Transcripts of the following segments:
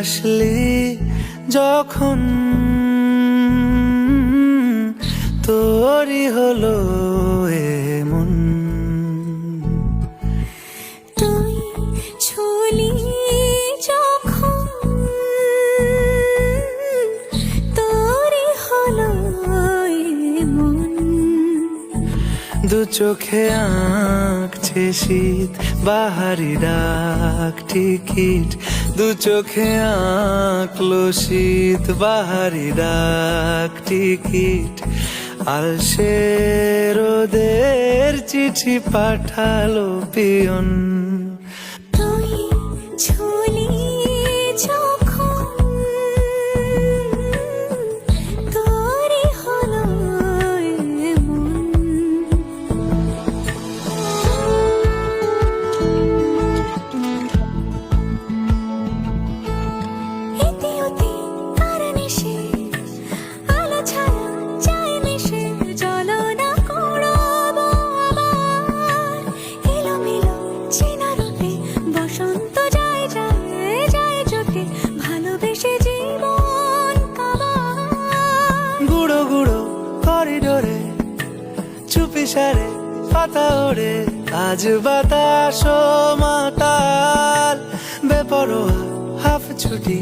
হাসলি যখন তোরই হলো এমন। তুই ছুলি যখন তোরই হলো এমন। দু চোখে আঁকছে শীত বাহারি ডাক টিকিট, দু চোখে আঁকলো শীত বাহারি ডাক টিকিট। আলসে রোদের চিঠি পাঠালো পিয়ন। তুই ছুলি যখন তোরই হলো এমন। এতে ওতে কার নেশে, আলো ছায়া যায় মিশে, চলো না করবো আবার এলোমেলো চেনা রূপে। বসন্ত যায় যায় যায় জোটে, ভালোবেসে জীবন কাবার। গুঁড়ো গুঁড়ো করিডোরে চুপি সারে পাতা ওড়ে, আজ বাতাস মাতাল বেপরোয়া হাফ ছুটি।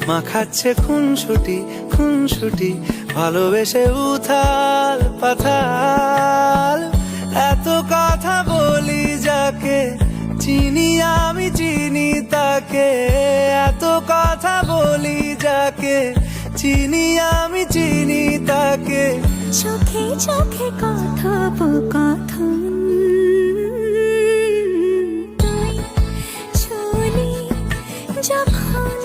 মাখাচ্ছে খুনসুটি খুনসুটি, ভালোবেসে উথাল পাথাল। এত কথা বলি যাকে চিনি আমি চিনি তাকে, এত কথা বলি যাকে চিনি আমি চিনি তাকে। চোখে চোখে কথোপকথন, তুই ছুলি যখন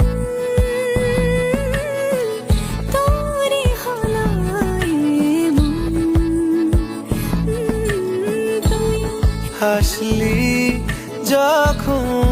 তোরই হলো এমন। হাসলি যখন